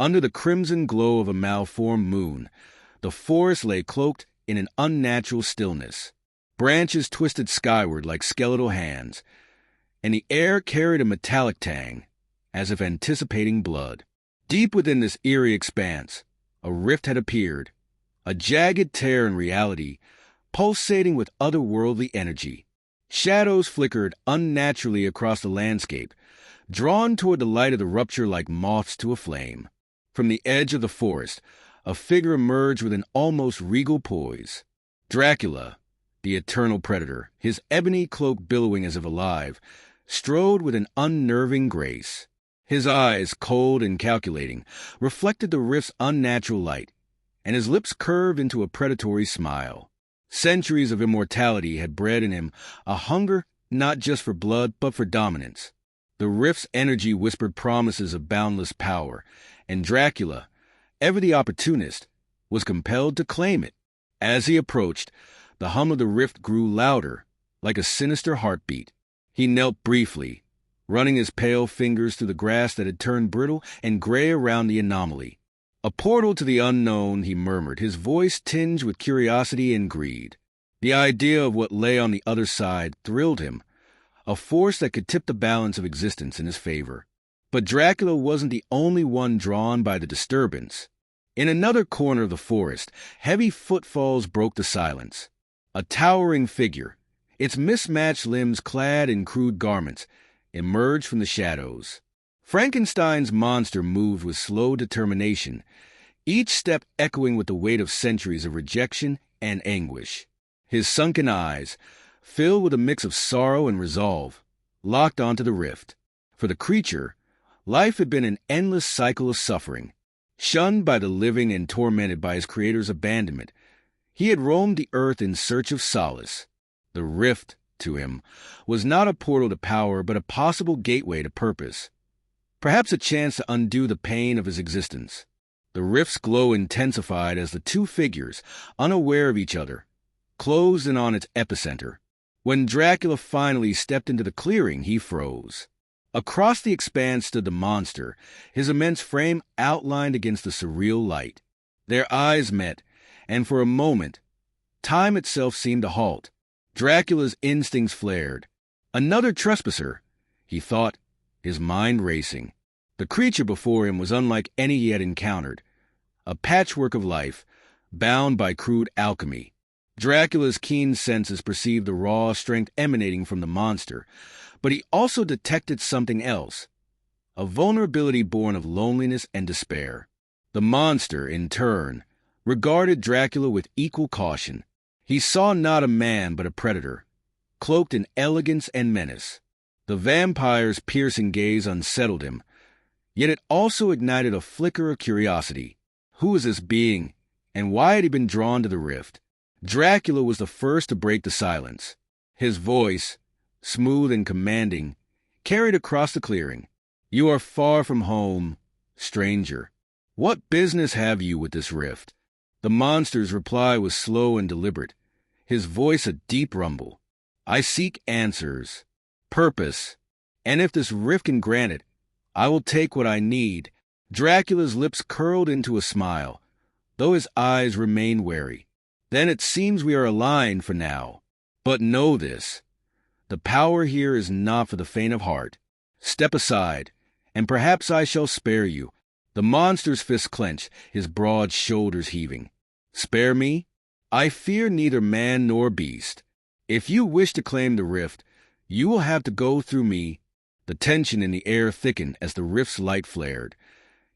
Under the crimson glow of a malformed moon, the forest lay cloaked in an unnatural stillness. Branches twisted skyward like skeletal hands, and the air carried a metallic tang, as if anticipating blood. Deep within this eerie expanse, a rift had appeared, a jagged tear in reality, pulsating with otherworldly energy. Shadows flickered unnaturally across the landscape, drawn toward the light of the rupture like moths to a flame. From the edge of the forest, a figure emerged with an almost regal poise. Dracula, the eternal predator, his ebony cloak billowing as if alive, strode with an unnerving grace. His eyes, cold and calculating, reflected the rift's unnatural light, and his lips curved into a predatory smile. Centuries of immortality had bred in him a hunger not just for blood but for dominance. The rift's energy whispered promises of boundless power, and Dracula, ever the opportunist, was compelled to claim it. As he approached, the hum of the rift grew louder, like a sinister heartbeat. He knelt briefly, running his pale fingers through the grass that had turned brittle and gray around the anomaly. A portal to the unknown, he murmured, his voice tinged with curiosity and greed. The idea of what lay on the other side thrilled him, a force that could tip the balance of existence in his favor. But Dracula wasn't the only one drawn by the disturbance. In another corner of the forest, heavy footfalls broke the silence. A towering figure, its mismatched limbs clad in crude garments, emerged from the shadows. Frankenstein's monster moved with slow determination, each step echoing with the weight of centuries of rejection and anguish. His sunken eyes, filled with a mix of sorrow and resolve, locked onto the rift. For the creature, life had been an endless cycle of suffering. Shunned by the living and tormented by his creator's abandonment, he had roamed the earth in search of solace. The rift, to him, was not a portal to power but a possible gateway to purpose. Perhaps a chance to undo the pain of his existence. The rift's glow intensified as the two figures, unaware of each other, closed in on its epicenter. When Dracula finally stepped into the clearing, he froze. Across the expanse stood the monster, his immense frame outlined against the surreal light. Their eyes met, and for a moment, time itself seemed to halt. Dracula's instincts flared. Another trespasser, he thought, his mind racing. The creature before him was unlike any he had encountered, a patchwork of life, bound by crude alchemy. Dracula's keen senses perceived the raw strength emanating from the monster, but he also detected something else, a vulnerability born of loneliness and despair. The monster, in turn, regarded Dracula with equal caution. He saw not a man but a predator, cloaked in elegance and menace. The vampire's piercing gaze unsettled him, yet it also ignited a flicker of curiosity. Who was this being, and why had he been drawn to the rift? Dracula was the first to break the silence. His voice, smooth and commanding, carried across the clearing. "You are far from home, stranger. What business have you with this rift?" The monster's reply was slow and deliberate, his voice a deep rumble. "I seek answers, purpose, and if this rift can grant it, I will take what I need." Dracula's lips curled into a smile, though his eyes remained wary. "Then it seems we are aligned for now. But know this, the power here is not for the faint of heart. Step aside, and perhaps I shall spare you." The monster's fists clenched, his broad shoulders heaving. "Spare me? I fear neither man nor beast. If you wish to claim the rift, you will have to go through me." The tension in the air thickened as the rift's light flared,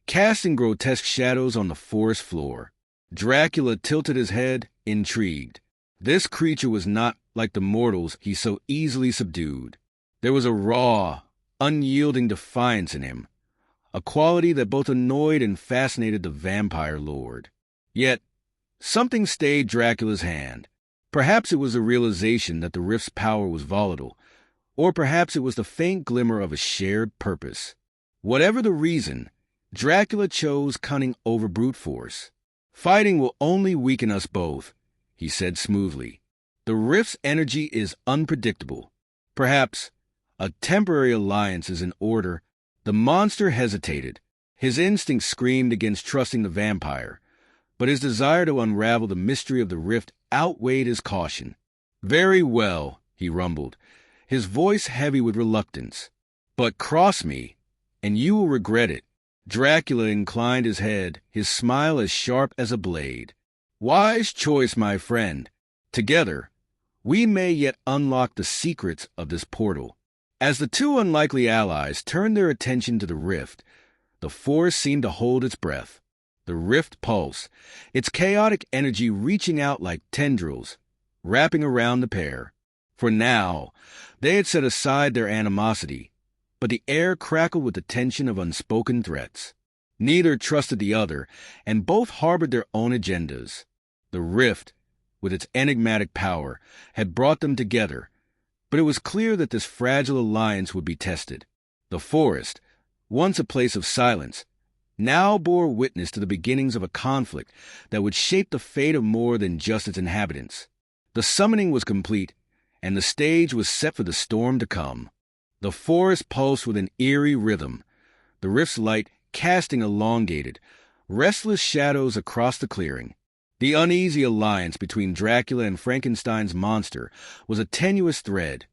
casting grotesque shadows on the forest floor. Dracula tilted his head, intrigued. This creature was not like the mortals he so easily subdued. There was a raw, unyielding defiance in him, a quality that both annoyed and fascinated the vampire lord. Yet, something stayed Dracula's hand. Perhaps it was the realization that the rift's power was volatile, or perhaps it was the faint glimmer of a shared purpose. Whatever the reason, Dracula chose cunning over brute force. "Fighting will only weaken us both," he said smoothly. "The rift's energy is unpredictable. Perhaps a temporary alliance is in order." The monster hesitated, His instinct screamed against trusting the vampire, but his desire to unravel the mystery of the rift outweighed his caution. "Very well," he rumbled, his voice heavy with reluctance. "But cross me, and you will regret it." Dracula inclined his head, his smile as sharp as a blade. "Wise choice, my friend. Together, we may yet unlock the secrets of this portal." As the two unlikely allies turned their attention to the rift, the forest seemed to hold its breath. The rift pulsed, its chaotic energy reaching out like tendrils, wrapping around the pair. For now, they had set aside their animosity, but the air crackled with the tension of unspoken threats. Neither trusted the other, and both harbored their own agendas. The rift, with its enigmatic power, had brought them together, but it was clear that this fragile alliance would be tested. The forest, once a place of silence, now bore witness to the beginnings of a conflict that would shape the fate of more than just its inhabitants. The summoning was complete, and the stage was set for the storm to come. The forest pulsed with an eerie rhythm, the rift's light casting elongated, restless shadows across the clearing. The uneasy alliance between Dracula and Frankenstein's monster was a tenuous thread,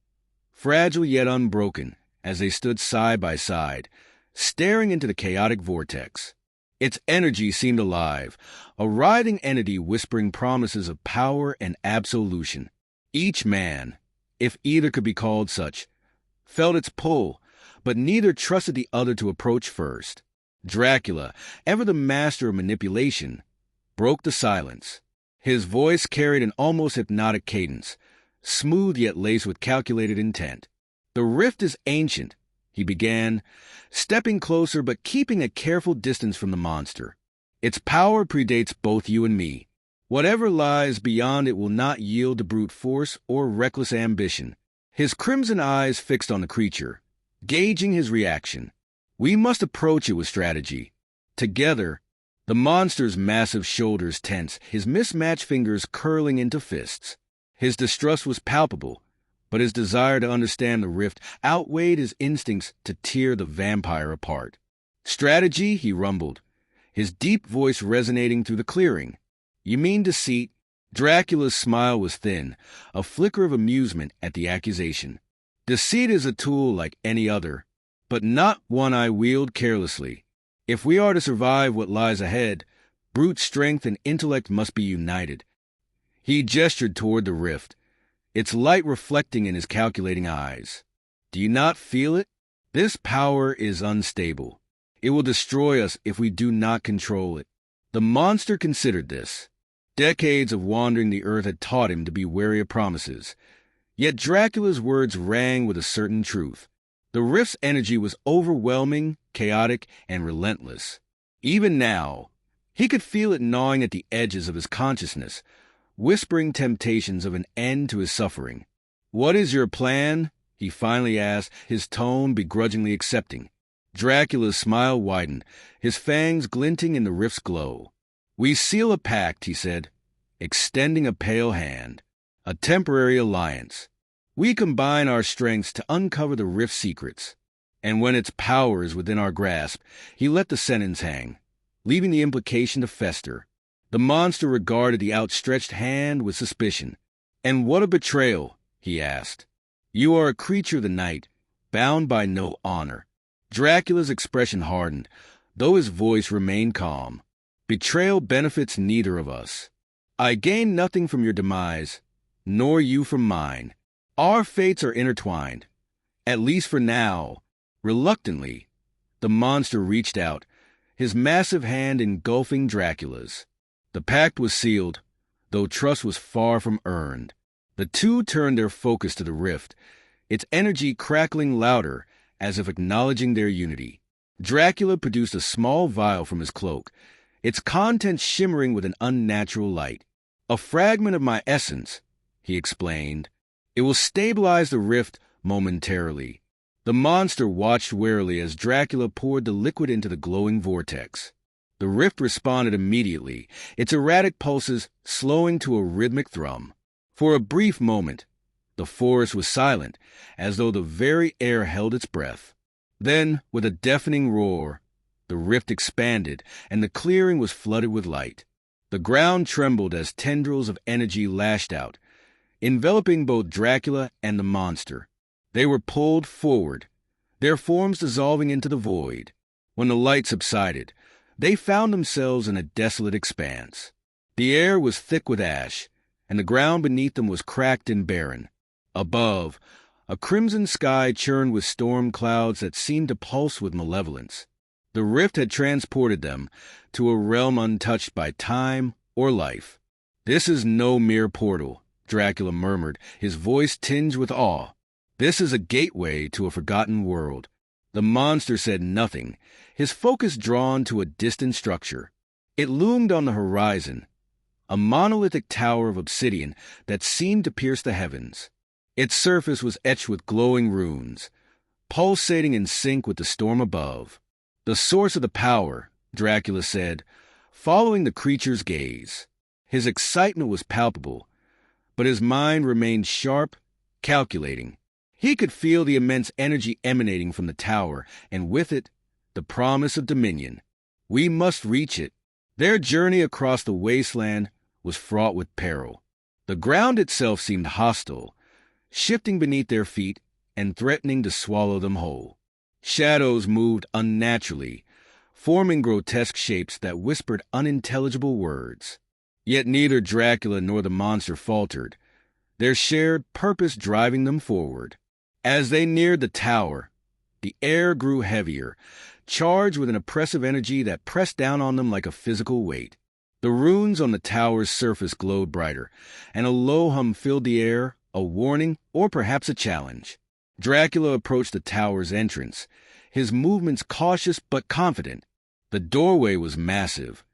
fragile yet unbroken, as they stood side by side, staring into the chaotic vortex. Its energy seemed alive, a writhing entity whispering promises of power and absolution. Each man, if either could be called such, felt its pull, but neither trusted the other to approach first. Dracula, ever the master of manipulation, broke the silence. His voice carried an almost hypnotic cadence, smooth yet laced with calculated intent. "The rift is ancient," he began, stepping closer but keeping a careful distance from the monster. "Its power predates both you and me. Whatever lies beyond it will not yield to brute force or reckless ambition." His crimson eyes fixed on the creature, gauging his reaction. "We must approach it with strategy. Together." The monster's massive shoulders tense, his mismatched fingers curling into fists. His distrust was palpable, but his desire to understand the rift outweighed his instincts to tear the vampire apart. "Strategy?" he rumbled, his deep voice resonating through the clearing. "You mean deceit?" Dracula's smile was thin, a flicker of amusement at the accusation. "Deceit is a tool like any other, but not one I wield carelessly. If we are to survive what lies ahead, brute strength and intellect must be united." He gestured toward the rift, its light reflecting in his calculating eyes. "Do you not feel it? This power is unstable. It will destroy us if we do not control it." The monster considered this. Decades of wandering the earth had taught him to be wary of promises. Yet Dracula's words rang with a certain truth. The rift's energy was overwhelming, chaotic, and relentless. Even now, he could feel it gnawing at the edges of his consciousness, whispering temptations of an end to his suffering. "What is your plan?" he finally asked, his tone begrudgingly accepting. Dracula's smile widened, his fangs glinting in the rift's glow. "We seal a pact," he said, extending a pale hand. "A temporary alliance. We combine our strengths to uncover the rift's secrets. And when its power is within our grasp," he let the sentence hang, leaving the implication to fester. The monster regarded the outstretched hand with suspicion. "And what a betrayal?" he asked. "You are a creature of the night, bound by no honor." Dracula's expression hardened, though his voice remained calm. "Betrayal benefits neither of us. I gain nothing from your demise, nor you from mine. Our fates are intertwined, at least for now." Reluctantly, the monster reached out, his massive hand engulfing Dracula's. The pact was sealed, though trust was far from earned. The two turned their focus to the rift, its energy crackling louder as if acknowledging their unity. Dracula produced a small vial from his cloak, its contents shimmering with an unnatural light. "A fragment of my essence," he explained. "It will stabilize the rift momentarily." The monster watched warily as Dracula poured the liquid into the glowing vortex. The rift responded immediately, its erratic pulses slowing to a rhythmic thrum. For a brief moment, the forest was silent, as though the very air held its breath. Then, with a deafening roar, The rift expanded, and the clearing was flooded with light. The ground trembled as tendrils of energy lashed out, enveloping both Dracula and the monster. They were pulled forward, their forms dissolving into the void. When the light subsided, they found themselves in a desolate expanse. The air was thick with ash, and the ground beneath them was cracked and barren. Above, a crimson sky churned with storm clouds that seemed to pulse with malevolence. The rift had transported them to a realm untouched by time or life. "This is no mere portal," Dracula murmured, his voice tinged with awe. "This is a gateway to a forgotten world." The monster said nothing, his focus drawn to a distant structure. It loomed on the horizon, a monolithic tower of obsidian that seemed to pierce the heavens. Its surface was etched with glowing runes, pulsating in sync with the storm above. "The source of the power," Dracula said, following the creature's gaze. His excitement was palpable, but his mind remained sharp, calculating. He could feel the immense energy emanating from the tower, and with it, the promise of dominion. We must reach it. Their journey across the wasteland was fraught with peril. The ground itself seemed hostile, shifting beneath their feet and threatening to swallow them whole. Shadows moved unnaturally, forming grotesque shapes that whispered unintelligible words. Yet neither Dracula nor the monster faltered, their shared purpose driving them forward. As they neared the tower, the air grew heavier, charged with an oppressive energy that pressed down on them like a physical weight. The runes on the tower's surface glowed brighter, and a low hum filled the air, a warning or perhaps a challenge. Dracula approached the tower's entrance, his movements cautious but confident. The doorway was massive,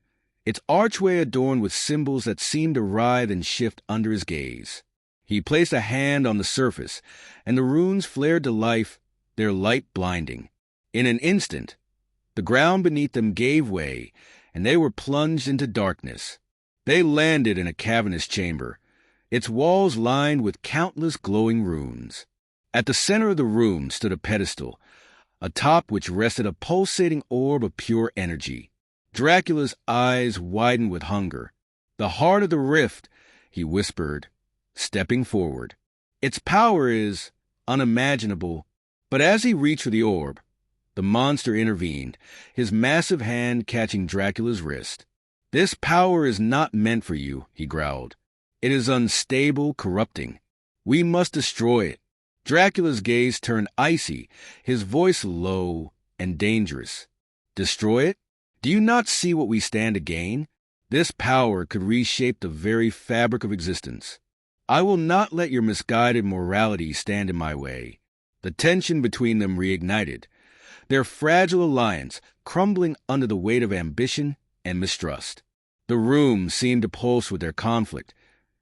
its archway adorned with symbols that seemed to writhe and shift under his gaze. He placed a hand on the surface, and the runes flared to life, their light blinding. In an instant, the ground beneath them gave way, and they were plunged into darkness. They landed in a cavernous chamber, its walls lined with countless glowing runes. At the center of the room stood a pedestal, atop which rested a pulsating orb of pure energy. Dracula's eyes widened with hunger. "The heart of the rift," he whispered, stepping forward. "Its power is unimaginable." But as he reached for the orb, the monster intervened, his massive hand catching Dracula's wrist. "This power is not meant for you," he growled. "It is unstable, corrupting. We must destroy it." Dracula's gaze turned icy, his voice low and dangerous. "Destroy it? Do you not see what we stand to gain? This power could reshape the very fabric of existence. I will not let your misguided morality stand in my way." The tension between them reignited, their fragile alliance crumbling under the weight of ambition and mistrust. The room seemed to pulse with their conflict,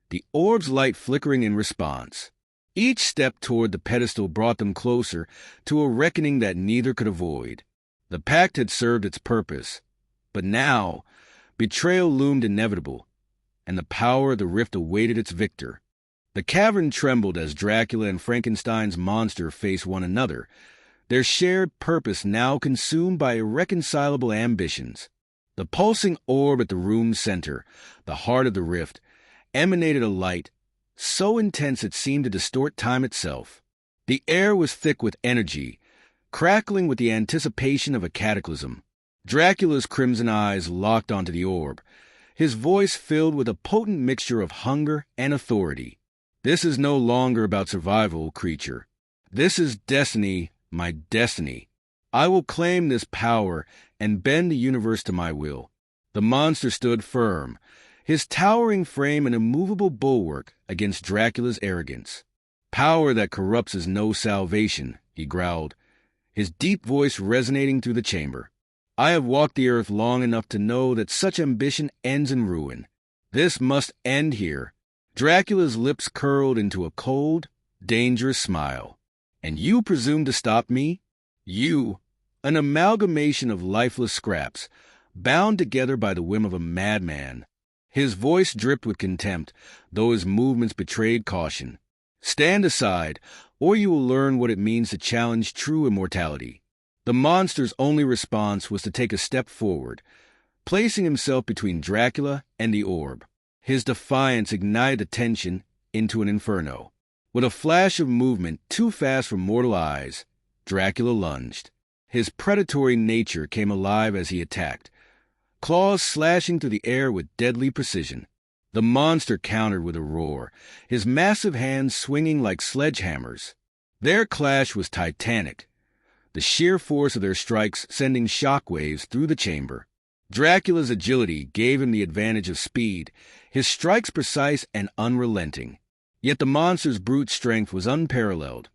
the orb's light flickering in response. Each step toward the pedestal brought them closer to a reckoning that neither could avoid. The pact had served its purpose, but now betrayal loomed inevitable, and the power of the rift awaited its victor. The cavern trembled as Dracula and Frankenstein's monster faced one another, their shared purpose now consumed by irreconcilable ambitions. The pulsing orb at the room's center, the heart of the rift, emanated a light so intense it seemed to distort time itself. The air was thick with energy, crackling with the anticipation of a cataclysm. Dracula's crimson eyes locked onto the orb, his voice filled with a potent mixture of hunger and authority. "This is no longer about survival, creature. This is destiny, my destiny. I will claim this power and bend the universe to my will." The monster stood firm, his towering frame an immovable bulwark against Dracula's arrogance. "Power that corrupts is no salvation," he growled, his deep voice resonating through the chamber. "I have walked the earth long enough to know that such ambition ends in ruin. This must end here." Dracula's lips curled into a cold, dangerous smile. "And you presume to stop me? You, an amalgamation of lifeless scraps, bound together by the whim of a madman." His voice dripped with contempt, though his movements betrayed caution. "Stand aside, or you will learn what it means to challenge true immortality." The monster's only response was to take a step forward, placing himself between Dracula and the orb. His defiance ignited the tension into an inferno. With a flash of movement too fast for mortal eyes, Dracula lunged. His predatory nature came alive as he attacked, claws slashing through the air with deadly precision. The monster countered with a roar, his massive hands swinging like sledgehammers. Their clash was titanic, the sheer force of their strikes sending shockwaves through the chamber. Dracula's agility gave him the advantage of speed, his strikes precise and unrelenting. Yet the monster's brute strength was unparalleled,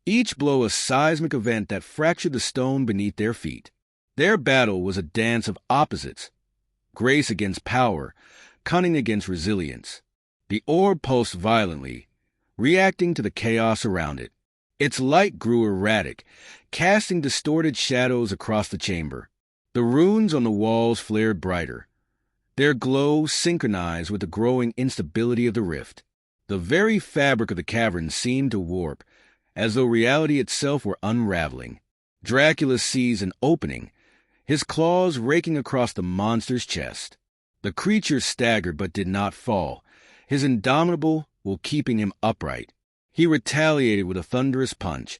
each blow a seismic event that fractured the stone beneath their feet. Their battle was a dance of opposites, grace against power, cunning against resilience. The orb pulsed violently, reacting to the chaos around it. Its light grew erratic, casting distorted shadows across the chamber. The runes on the walls flared brighter, their glow synchronized with the growing instability of the rift. The very fabric of the cavern seemed to warp, as though reality itself were unraveling. Dracula seized an opening, his claws raking across the monster's chest. The creature staggered but did not fall, his indomitable will keeping him upright. He retaliated with a thunderous punch,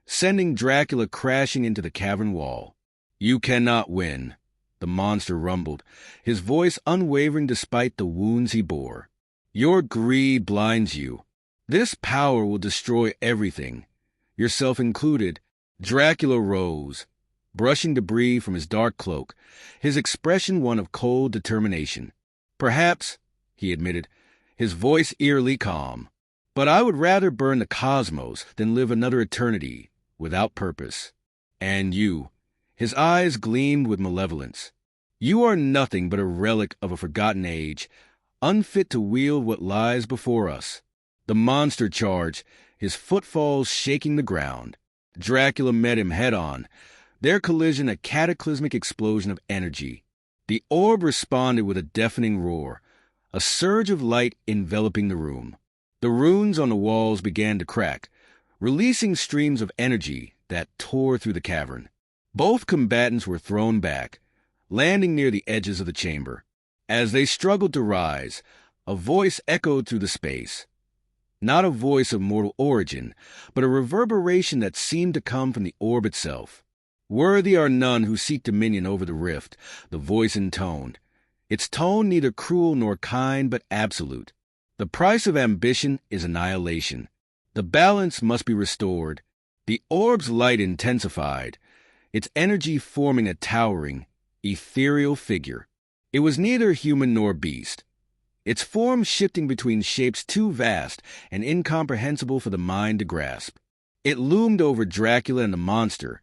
sending Dracula crashing into the cavern wall. "You cannot win," the monster rumbled, his voice unwavering despite the wounds he bore. "Your greed blinds you. This power will destroy everything, yourself included." Dracula rose, brushing debris from his dark cloak, his expression one of cold determination. "Perhaps," he admitted, his voice eerily calm, "but I would rather burn the cosmos than live another eternity without purpose. And you," his eyes gleamed with malevolence, "you are nothing but a relic of a forgotten age, unfit to wield what lies before us." The monster charged, his footfalls shaking the ground. Dracula met him head-on, their collision a cataclysmic explosion of energy. The orb responded with a deafening roar, a surge of light enveloping the room. The runes on the walls began to crack, releasing streams of energy that tore through the cavern. Both combatants were thrown back, landing near the edges of the chamber. As they struggled to rise, a voice echoed through the space. Not a voice of mortal origin, but a reverberation that seemed to come from the orb itself. "Worthy are none who seek dominion over the rift," the voice intoned, its tone neither cruel nor kind but absolute. "The price of ambition is annihilation. The balance must be restored." The orb's light intensified, its energy forming a towering, ethereal figure. It was neither human nor beast, its form shifting between shapes too vast and incomprehensible for the mind to grasp. It loomed over Dracula and the monster,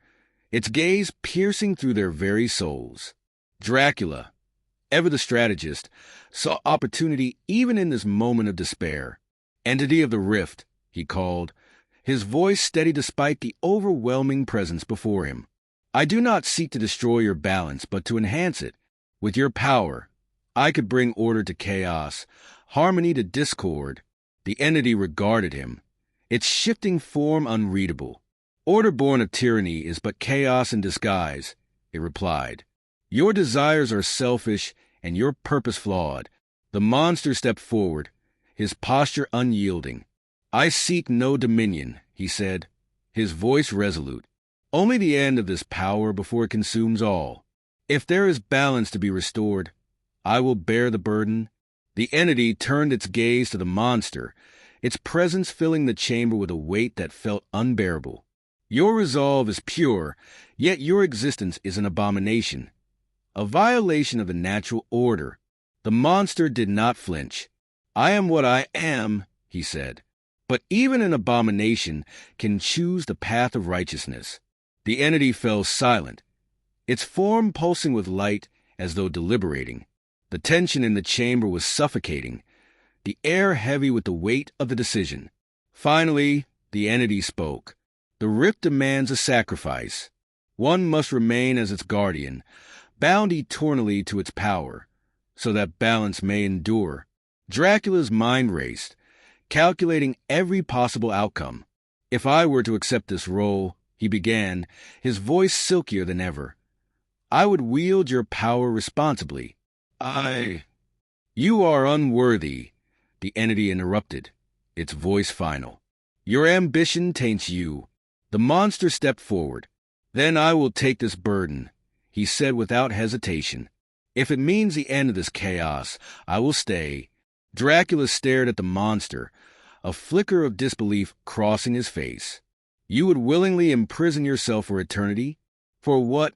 its gaze piercing through their very souls. Dracula, ever the strategist, saw opportunity even in this moment of despair. "Entity of the rift," he called, his voice steady despite the overwhelming presence before him. "I do not seek to destroy your balance, but to enhance it. With your power, I could bring order to chaos, harmony to discord." The entity regarded him, its shifting form unreadable. "Order born of tyranny is but chaos in disguise," it replied. "Your desires are selfish and your purpose flawed." The monster stepped forward, his posture unyielding. "I seek no dominion," he said, his voice resolute. "Only the end of this power before it consumes all. If there is balance to be restored, I will bear the burden." The entity turned its gaze to the monster, its presence filling the chamber with a weight that felt unbearable. "Your resolve is pure, yet your existence is an abomination, a violation of the natural order." The monster did not flinch. "I am what I am," he said, "but even an abomination can choose the path of righteousness." The entity fell silent, its form pulsing with light as though deliberating. The tension in the chamber was suffocating, the air heavy with the weight of the decision. Finally, the entity spoke. "The rift demands a sacrifice. One must remain as its guardian, bound eternally to its power, so that balance may endure." Dracula's mind raced, calculating every possible outcome. "If I were to accept this role," he began, his voice silkier than ever. "I would wield your power responsibly. You are unworthy," the entity interrupted, its voice final. "Your ambition taints you." The monster stepped forward. "Then I will take this burden," he said without hesitation. "If it means the end of this chaos, I will stay." Dracula stared at the monster, a flicker of disbelief crossing his face. "You would willingly imprison yourself for eternity? For what?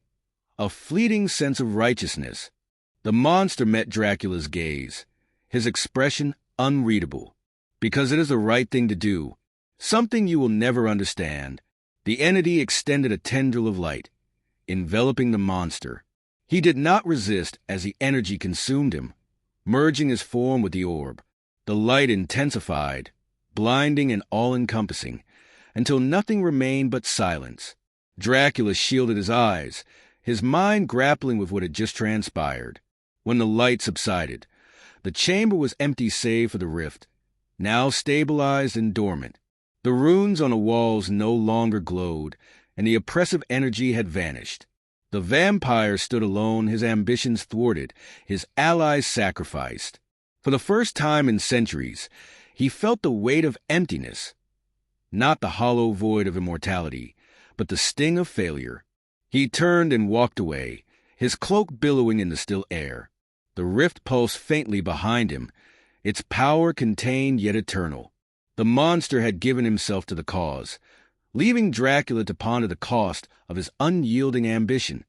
A fleeting sense of righteousness." The monster met Dracula's gaze, his expression unreadable. "Because it is the right thing to do, something you will never understand." The entity extended a tendril of light, enveloping the monster. He did not resist as the energy consumed him, merging his form with the orb. The light intensified, blinding and all-encompassing, until nothing remained but silence. Dracula shielded his eyes, his mind grappling with what had just transpired. When the light subsided, the chamber was empty save for the rift, now stabilized and dormant. The runes on the walls no longer glowed, and the oppressive energy had vanished. The vampire stood alone, his ambitions thwarted, his allies sacrificed. For the first time in centuries, he felt the weight of emptiness, not the hollow void of immortality, but the sting of failure. He turned and walked away, his cloak billowing in the still air. The rift pulsed faintly behind him, its power contained yet eternal. The monster had given himself to the cause, leaving Dracula to ponder the cost of his unyielding ambition.